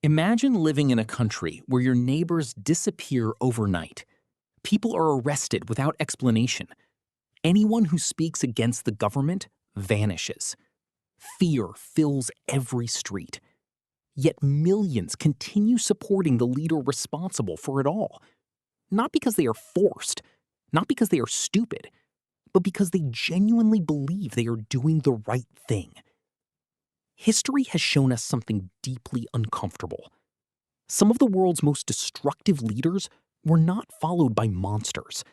Imagine living in a country where your neighbors disappear overnight. People are arrested without explanation. Anyone who speaks against the government vanishes. Fear fills every street. Yet millions continue supporting the leader responsible for it all. Not because they are forced, not because they are stupid, but because they genuinely believe they are doing the right thing. History has shown us something deeply uncomfortable. Some of the world's most destructive leaders were not followed by monsters.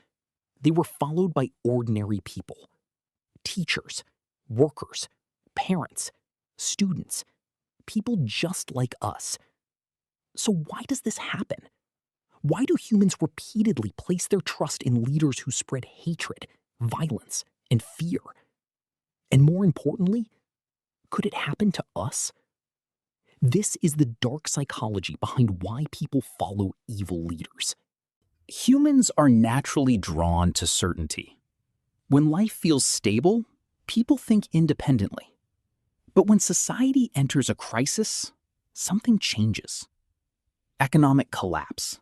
They were followed by ordinary people. Teachers, workers, parents, students, people just like us. So why does this happen? Why do humans repeatedly place their trust in leaders who spread hatred, violence, and fear? And more importantly, could it happen to us? This is the dark psychology behind why people follow evil leaders. Humans are naturally drawn to certainty. When life feels stable, people think independently. But when society enters a crisis, something changes. Economic collapse,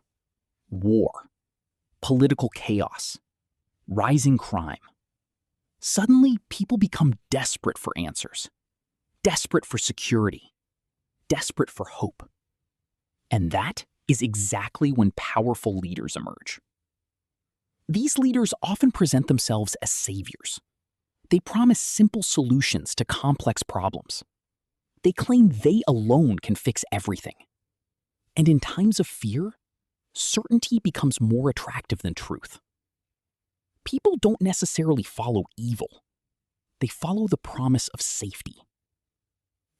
war, political chaos, rising crime. Suddenly, people become desperate for answers, desperate for security, desperate for hope. And that is exactly when powerful leaders emerge. These leaders often present themselves as saviors. They promise simple solutions to complex problems. They claim they alone can fix everything. And in times of fear, certainty becomes more attractive than truth. People don't necessarily follow evil. They follow the promise of safety.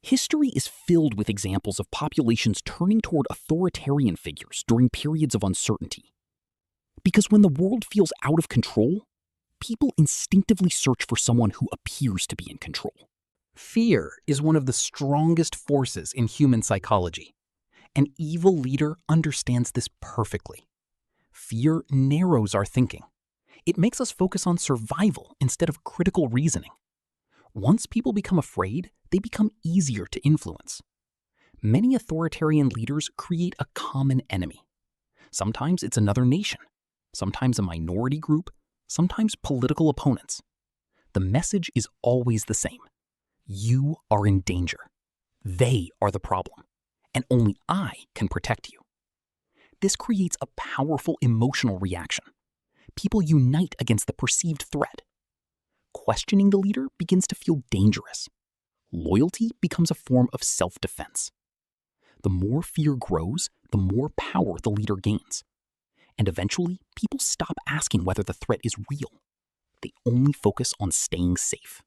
History is filled with examples of populations turning toward authoritarian figures during periods of uncertainty. Because when the world feels out of control, people instinctively search for someone who appears to be in control. Fear is one of the strongest forces in human psychology. An evil leader understands this perfectly. Fear narrows our thinking. It makes us focus on survival instead of critical reasoning. Once people become afraid, they become easier to influence. Many authoritarian leaders create a common enemy. Sometimes it's another nation, sometimes a minority group, sometimes political opponents. The message is always the same. You are in danger. They are the problem, and only I can protect you. This creates a powerful emotional reaction. People unite against the perceived threat. Questioning the leader begins to feel dangerous. Loyalty becomes a form of self-defense. The more fear grows, the more power the leader gains. And eventually, people stop asking whether the threat is real. They only focus on staying safe.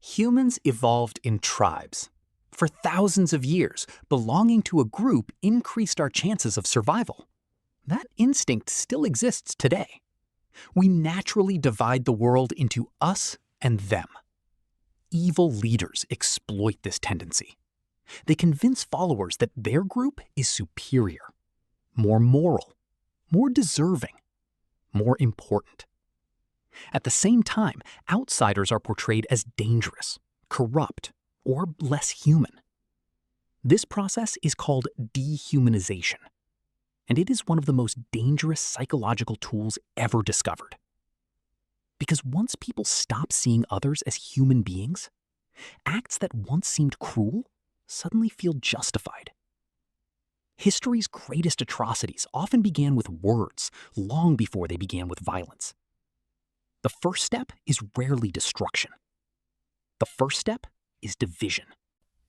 Humans evolved in tribes. For thousands of years, belonging to a group increased our chances of survival. That instinct still exists today. We naturally divide the world into us and them. Evil leaders exploit this tendency. They convince followers that their group is superior, more moral, more deserving, more important. At the same time, outsiders are portrayed as dangerous, corrupt, or less human. This process is called dehumanization, and it is one of the most dangerous psychological tools ever discovered. Because once people stop seeing others as human beings, acts that once seemed cruel suddenly feel justified. History's greatest atrocities often began with words long before they began with violence. The first step is rarely destruction. The first step is division.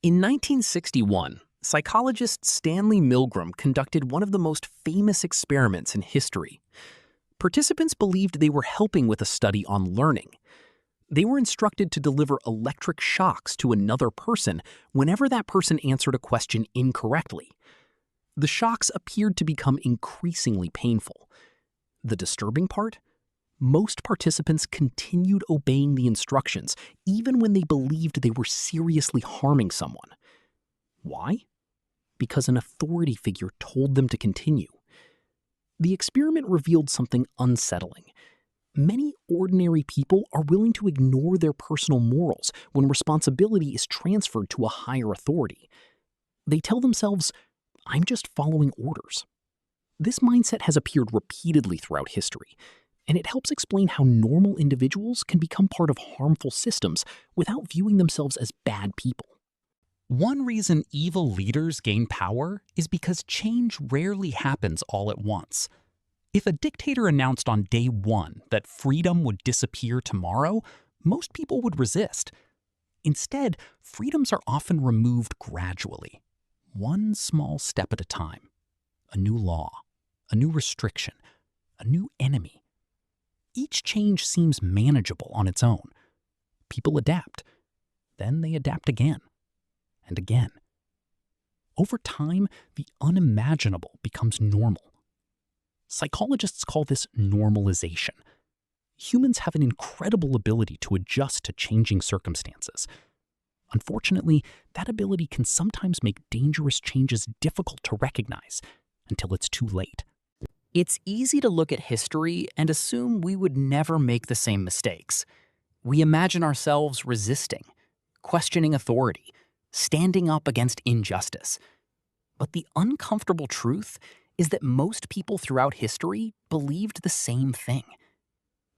In 1961, psychologist Stanley Milgram conducted one of the most famous experiments in history. Participants believed they were helping with a study on learning. They were instructed to deliver electric shocks to another person whenever that person answered a question incorrectly. The shocks appeared to become increasingly painful. The disturbing part? Most participants continued obeying the instructions even when they believed they were seriously harming someone. Why? Because an authority figure told them to continue. The experiment revealed something unsettling. Many ordinary people are willing to ignore their personal morals when responsibility is transferred to a higher authority. They tell themselves, "I'm just following orders." This mindset has appeared repeatedly throughout history, and it helps explain how normal individuals can become part of harmful systems without viewing themselves as bad people. One reason evil leaders gain power is because change rarely happens all at once. If a dictator announced on day one that freedom would disappear tomorrow, most people would resist. Instead, freedoms are often removed gradually, one small step at a time. A new law, a new restriction, a new enemy. Each change seems manageable on its own. People adapt. Then they adapt again and again. Over time, the unimaginable becomes normal. Psychologists call this normalization. Humans have an incredible ability to adjust to changing circumstances. Unfortunately, that ability can sometimes make dangerous changes difficult to recognize until it's too late. It's easy to look at history and assume we would never make the same mistakes. We imagine ourselves resisting, questioning authority, standing up against injustice. But the uncomfortable truth is that most people throughout history believed the same thing.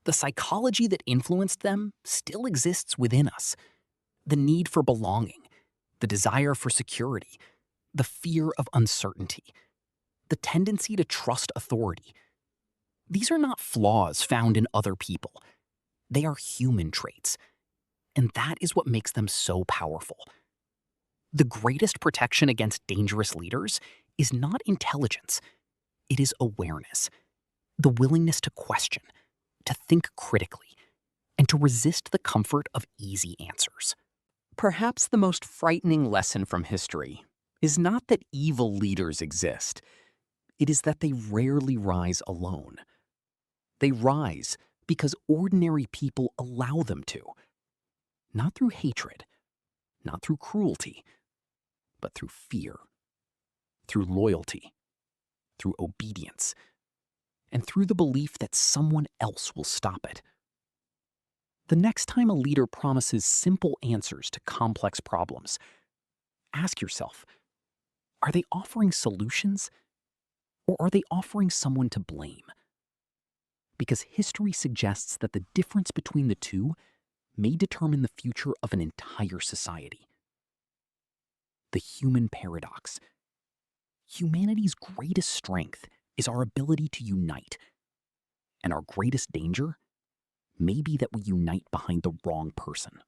The psychology that influenced them still exists within us. The need for belonging, the desire for security, the fear of uncertainty, the tendency to trust authority. These are not flaws found in other people. They are human traits. And that is what makes them so powerful. The greatest protection against dangerous leaders is not intelligence. It is awareness, the willingness to question, to think critically, and to resist the comfort of easy answers. Perhaps the most frightening lesson from history is not that evil leaders exist. It is that they rarely rise alone. They rise because ordinary people allow them to. Not through hatred, not through cruelty, but through fear, through loyalty, through obedience, and through the belief that someone else will stop it. The next time a leader promises simple answers to complex problems, ask yourself, are they offering solutions, or are they offering someone to blame? Because history suggests that the difference between the two may determine the future of an entire society. The human paradox. Humanity's greatest strength is our ability to unite, and our greatest danger may be that we unite behind the wrong person.